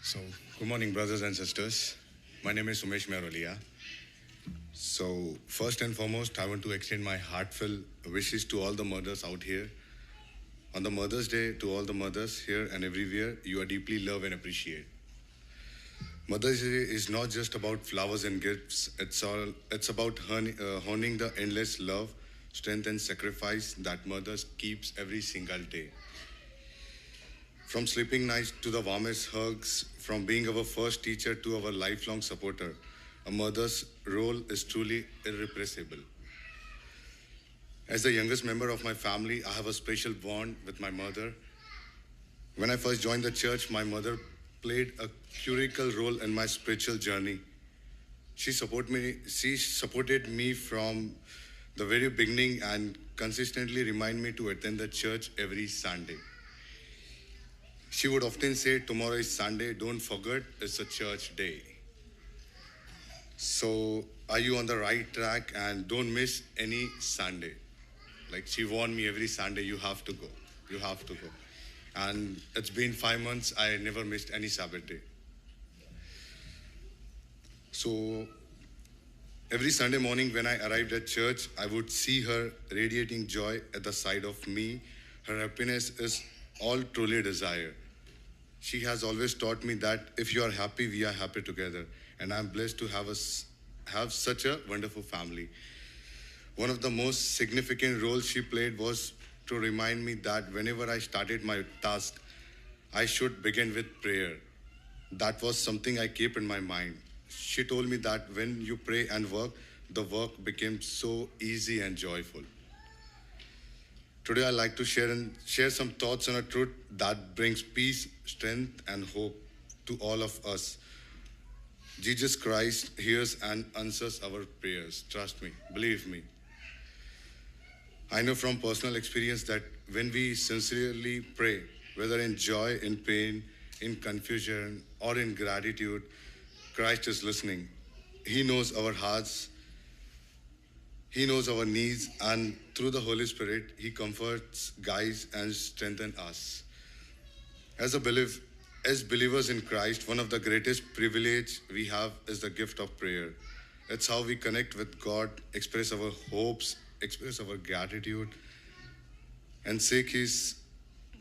So, good morning, brothers and sisters. My name is Sumesh Merolia. So, first and foremost, I want to extend my heartfelt wishes to all the mothers out here. On the Mother's Day, to all the mothers here and everywhere, you are deeply loved and appreciated. Mother's Day is not just about flowers and gifts. It's about honing the endless love, strength, and sacrifice that mothers keeps every single day. From sleeping nights to the warmest hugs, from being our first teacher to our lifelong supporter, a mother's role is truly irrepressible. As the youngest member of my family, I have a special bond with my mother. When I first joined the church, my mother played a critical role in my spiritual journey. She supported me from the very beginning and consistently remind me to attend the church every Sunday. She would often say, tomorrow is Sunday, don't forget, it's a church day. So, are you on the right track and don't miss any Sunday? Like she warned me every Sunday, you have to go. You have to go. And it's been 5 months, I never missed any Sabbath day. So, every Sunday morning when I arrived at church, I would see her radiating joy at the side of me. Her happiness is all truly desire. She has always taught me that if you are happy, we are happy together. And I'm blessed to have such a wonderful family. One of the most significant roles she played was to remind me that whenever I started my task, I should begin with prayer. That was something I kept in my mind. She told me that when you pray and work, the work became so easy and joyful. Today, I'd like to share some thoughts on a truth that brings peace, strength, and hope to all of us. Jesus Christ hears and answers our prayers. Trust me, believe me. I know from personal experience that when we sincerely pray, whether in joy, in pain, in confusion, or in gratitude, Christ is listening. He knows our hearts, He knows our needs, and through the Holy Spirit, He comforts, guides, and strengthens us. As a believe, as believers in Christ, one of the greatest privilege we have is the gift of prayer. It's how we connect with God, express our hopes, express our gratitude, and seek His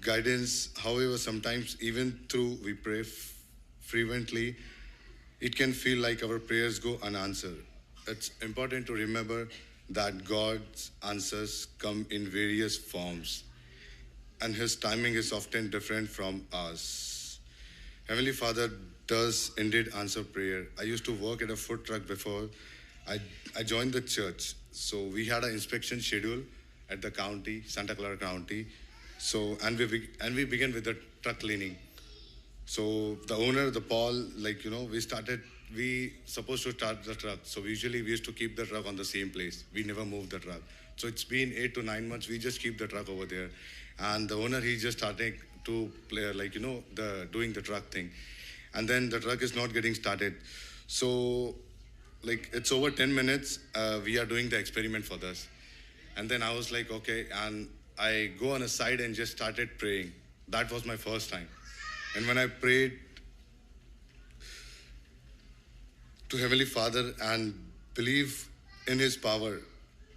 guidance. However, sometimes even through we pray frequently, it can feel like our prayers go unanswered. It's important to remember that God's answers come in various forms, and His timing is often different from us. Heavenly Father does indeed answer prayer. I used to work at a food truck before I, I joined the church. So we had an inspection schedule at the county, Santa Clara County. So and we began with the truck cleaning. So the owner, the Paul, we supposed to start the truck. So usually we used to keep the truck on the same place. We never moved the truck. So it's been 8 to 9 months. We just keep the truck over there, and the owner he just starting to play the doing the truck thing, and then the truck is not getting started. So it's over 10 minutes. We are doing the experiment for this, and then I was like, okay, and I go on a side and just started praying. That was my first time. And when I prayed to Heavenly Father and believe in His power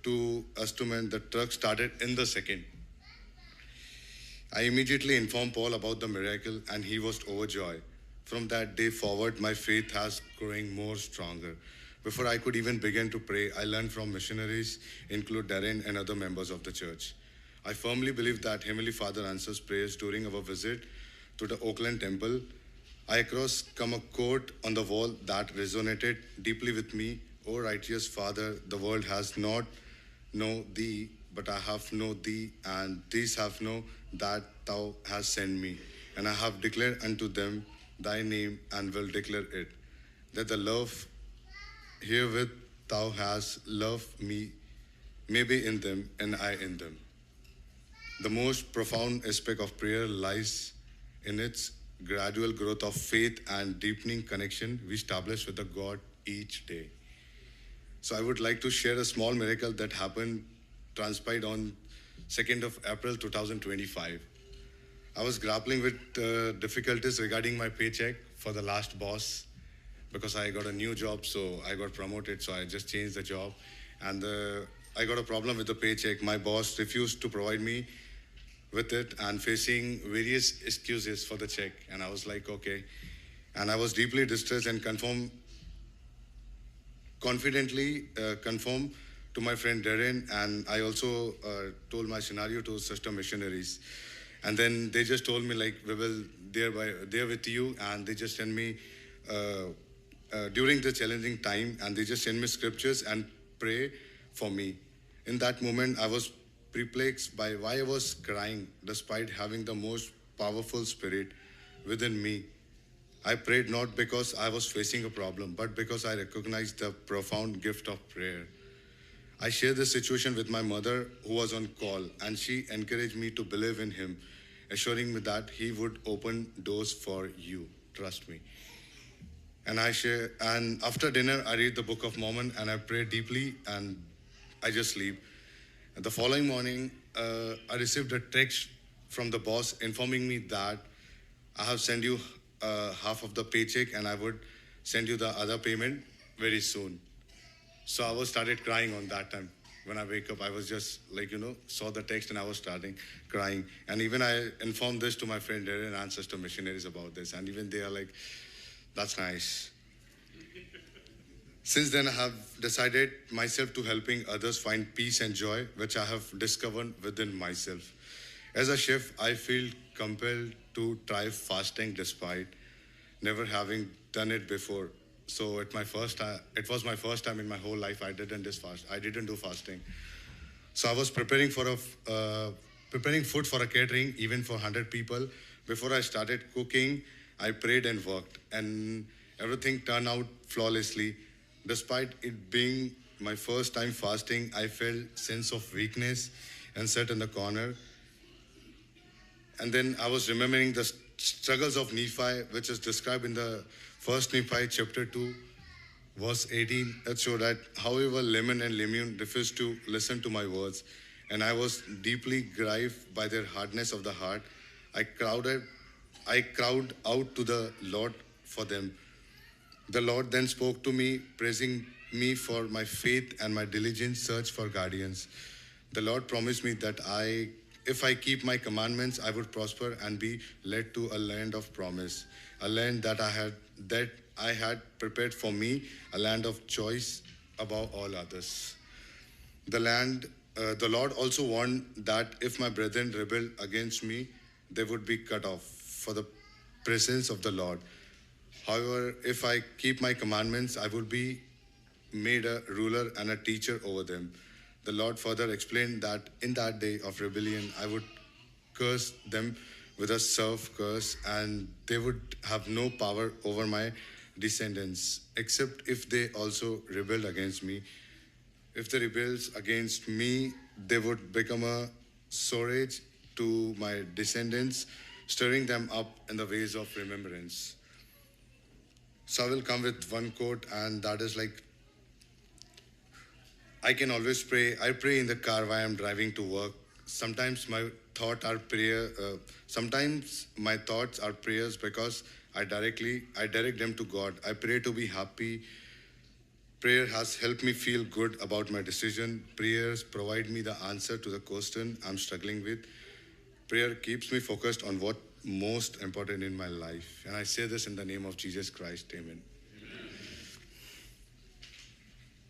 to us to mend, the truck started in the second. I immediately informed Paul about the miracle and he was overjoyed. From that day forward, my faith has growing more stronger. Before I could even begin to pray, I learned from missionaries, include Darren and other members of the church. I firmly believe that Heavenly Father answers prayers during our visit to the Oakland Temple. I across come a quote on the wall that resonated deeply with me. O righteous Father, the world has not know thee, but I have know thee, and these have know that thou hast sent me. And I have declared unto them thy name and will declare it, that the love herewith thou hast loved me may be in them and I in them. The most profound aspect of prayer lies in its gradual growth of faith and deepening connection we establish with the God each day. So I would like to share a small miracle that happened, transpired on 2nd of April 2025. I was grappling with difficulties regarding my paycheck for the last boss because I got a new job, so I got promoted, so I just changed the job. And I got a problem with the paycheck. My boss refused to provide me with it and facing various excuses for the check. And I was like, okay. And I was deeply distressed and confidently conform to my friend Darren, and I also told my scenario to sister missionaries. And then they just told me like we will there with you, and they just send me during the challenging time, and they just send me scriptures and pray for me. In that moment, I was perplexed by why I was crying despite having the most powerful spirit within me. I prayed not because I was facing a problem, but because I recognized the profound gift of prayer. I shared this situation with my mother, who was on call, and she encouraged me to believe in him, assuring me that he would open doors for you. Trust me. And after dinner, I read the Book of Mormon and I pray deeply, and I just sleep. And the following morning, I received a text from the boss informing me that I have sent you half of the paycheck and I would send you the other payment very soon. So I was started crying on that time. When I wake up, I was just like, saw the text and I was starting crying. And even I informed this to my friend Darren and sister missionaries about this. And even they are like, that's nice. Since then, I have decided myself to helping others find peace and joy, which I have discovered within myself. As a chef, I feel compelled to try fasting despite never having done it before. So it was my first time in my whole life I didn't fast. I didn't do fasting. So I was preparing food for a catering, even for 100 people. Before I started cooking, I prayed and worked, and everything turned out flawlessly. Despite it being my first time fasting, I felt sense of weakness and sat in the corner. And then I was remembering the struggles of Nephi, which is described in the First Nephi chapter 2, verse 18. It showed that however Lemon and Lemuel refused to listen to my words, and I was deeply grieved by their hardness of the heart. I cried out to the Lord for them. The Lord then spoke to me, praising me for my faith and my diligent search for guardians. The Lord promised me that if I keep my commandments, I would prosper and be led to a land of promise, a land that I had prepared for me, a land of choice above all others. The Lord also warned that if my brethren rebel against me, they would be cut off for the presence of the Lord. However, if I keep my commandments, I would be made a ruler and a teacher over them. The Lord further explained that in that day of rebellion, I would curse them with a self curse, and they would have no power over my descendants, except if they also rebelled against me. If they rebels against me, they would become a scourge to my descendants, stirring them up in the ways of remembrance. So I will come with one quote, and that is like, I can always pray. I pray in the car while I'm driving to work. Sometimes my thought are prayer. Sometimes my thoughts are prayers because I direct them to God. I pray to be happy. Prayer has helped me feel good about my decision. Prayers provide me the answer to the question I'm struggling with. Prayer keeps me focused on what most important in my life. And I say this in the name of Jesus Christ. Amen.